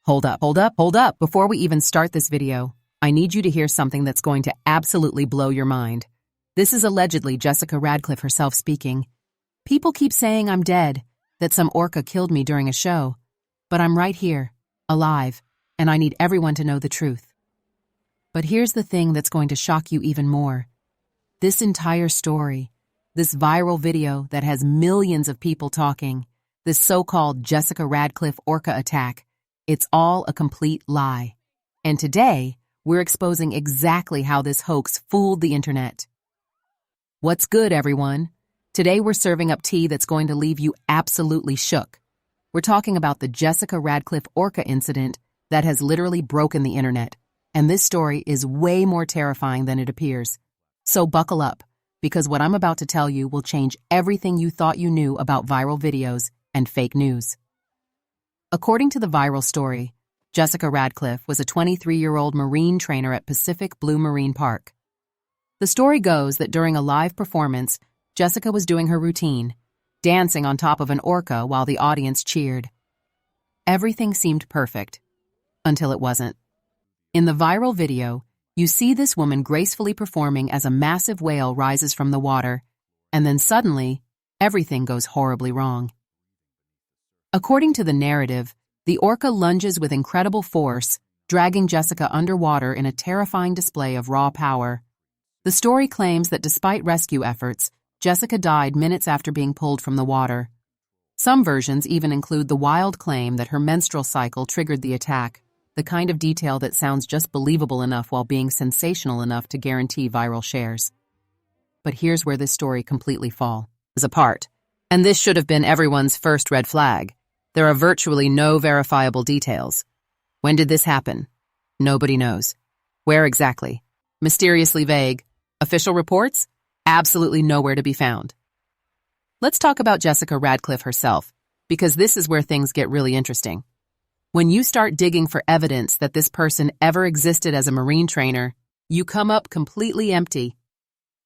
Hold up. Before we even start this video, I need you to hear something that's going to absolutely blow your mind. This is allegedly Jessica Radcliffe herself speaking. People keep saying I'm dead, that some orca killed me during a show, but I'm right here, alive, and I need everyone to know the truth. But here's the thing that's going to shock you even more. This entire story, this viral video that has millions of people talking, this so-called Jessica Radcliffe Orca attack, it's all a complete lie. And today, we're exposing exactly how this hoax fooled the internet. What's good, everyone? Today we're serving up tea that's going to leave you absolutely shook. We're talking about the Jessica Radcliffe Orca incident that has literally broken the internet. And this story is way more terrifying than it appears. So buckle up, because what I'm about to tell you will change everything you thought you knew about viral videos and fake news. According to the viral story, Jessica Radcliffe was a 23-year-old marine trainer at Pacific Blue Marine Park. The story goes that during a live performance, Jessica was doing her routine, dancing on top of an orca while the audience cheered. Everything seemed perfect, until it wasn't. In the viral video, you see this woman gracefully performing as a massive whale rises from the water, and then suddenly, everything goes horribly wrong. According to the narrative, the orca lunges with incredible force, dragging Jessica underwater in a terrifying display of raw power. The story claims that despite rescue efforts, Jessica died minutes after being pulled from the water. Some versions even include the wild claim that her menstrual cycle triggered the attack, the kind of detail that sounds just believable enough while being sensational enough to guarantee viral shares. But here's where this story completely falls apart. And this should have been everyone's first red flag. There are virtually no verifiable details. When did this happen? Nobody knows. Where exactly? Mysteriously vague. Official reports? Absolutely nowhere to be found. Let's talk about Jessica Radcliffe herself, because this is where things get really interesting. When you start digging for evidence that this person ever existed as a marine trainer, you come up completely empty.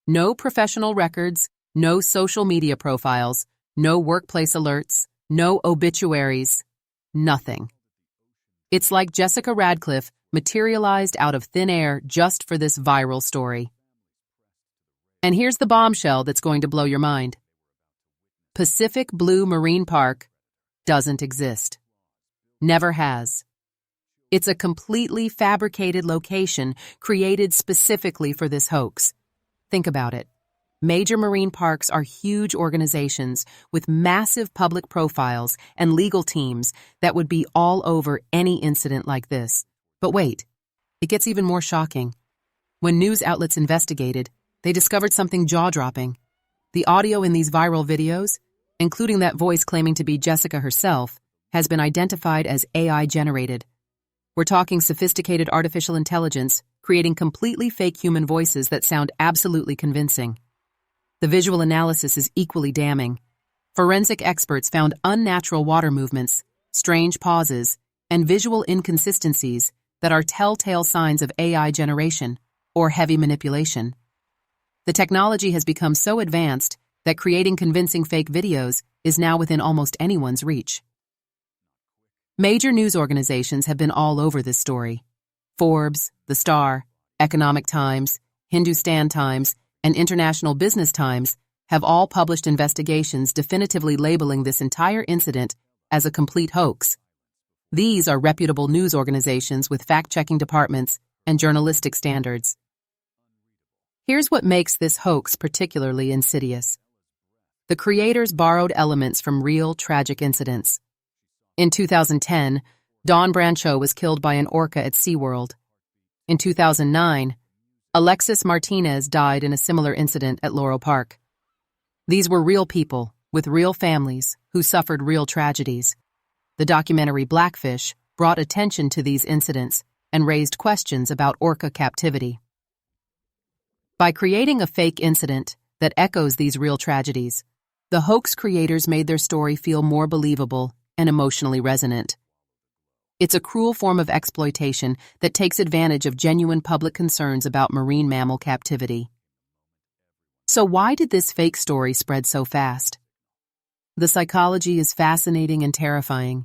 No professional records, no social media profiles, no workplace alerts, no obituaries, nothing. It's like Jessica Radcliffe materialized out of thin air just for this viral story. And here's the bombshell that's going to blow your mind. Pacific Blue Marine Park doesn't exist. Never has. It's a completely fabricated location created specifically for this hoax. Think about it. Major marine parks are huge organizations with massive public profiles and legal teams that would be all over any incident like this. But wait, it gets even more shocking. When news outlets investigated, they discovered something jaw-dropping. The audio in these viral videos, including that voice claiming to be Jessica herself, has been identified as AI-generated. We're talking sophisticated artificial intelligence creating completely fake human voices that sound absolutely convincing. The visual analysis is equally damning. Forensic experts found unnatural water movements, strange pauses, and visual inconsistencies that are telltale signs of AI generation or heavy manipulation. The technology has become so advanced that creating convincing fake videos is now within almost anyone's reach. Major news organizations have been all over this story. Forbes, The Star, Economic Times, Hindustan Times, and International Business Times have all published investigations definitively labeling this entire incident as a complete hoax. These are reputable news organizations with fact-checking departments and journalistic standards. Here's what makes this hoax particularly insidious. The creators borrowed elements from real, tragic incidents. In 2010, Dawn Brancheau was killed by an orca at SeaWorld. In 2009, Alexis Martinez died in a similar incident at Laurel Park. These were real people, with real families, who suffered real tragedies. The documentary Blackfish brought attention to these incidents and raised questions about orca captivity. By creating a fake incident that echoes these real tragedies, the hoax creators made their story feel more believable and emotionally resonant. It's a cruel form of exploitation that takes advantage of genuine public concerns about marine mammal captivity. So why did this fake story spread so fast? The psychology is fascinating and terrifying.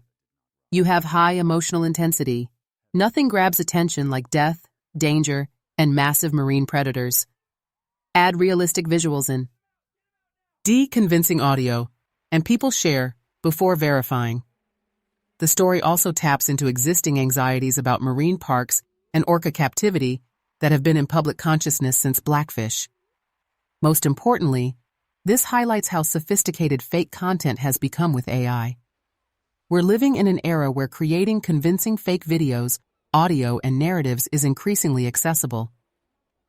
You have high emotional intensity. Nothing grabs attention like death, danger, and massive marine predators. Add realistic visuals in. D. Convincing audio, and people share before verifying. The story also taps into existing anxieties about marine parks and orca captivity that have been in public consciousness since Blackfish. Most importantly, this highlights how sophisticated fake content has become with AI. We're living in an era where creating convincing fake videos, audio, and narratives is increasingly accessible.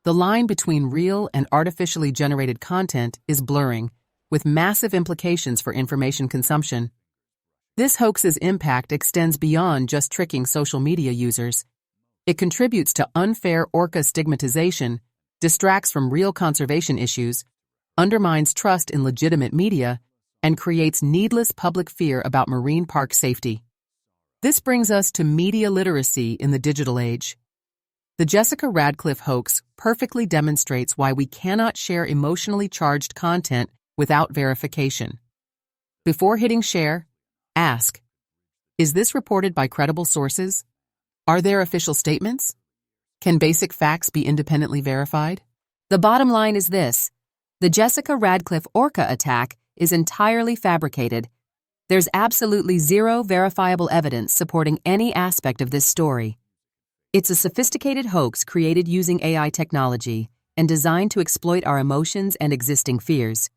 The line between real and artificially generated content is blurring, with massive implications for information consumption. This hoax's impact extends beyond just tricking social media users. It contributes to unfair orca stigmatization, distracts from real conservation issues, undermines trust in legitimate media, and creates needless public fear about marine park safety. This brings us to media literacy in the digital age. The Jessica Radcliffe hoax perfectly demonstrates why we cannot share emotionally charged content without verification. Before hitting share, ask, is this reported by credible sources? Are there official statements? Can basic facts be independently verified? The bottom line is this: the Jessica Radcliffe Orca attack is entirely fabricated. There's absolutely zero verifiable evidence supporting any aspect of this story. It's a sophisticated hoax created using AI technology and designed to exploit our emotions and existing fears.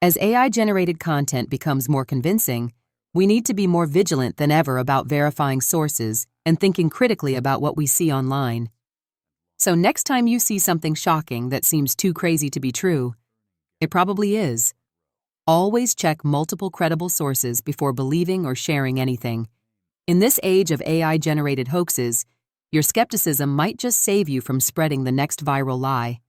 As AI-generated content becomes more convincing, we need to be more vigilant than ever about verifying sources and thinking critically about what we see online. So next time you see something shocking that seems too crazy to be true, it probably is. Always check multiple credible sources before believing or sharing anything. In this age of AI-generated hoaxes, your skepticism might just save you from spreading the next viral lie.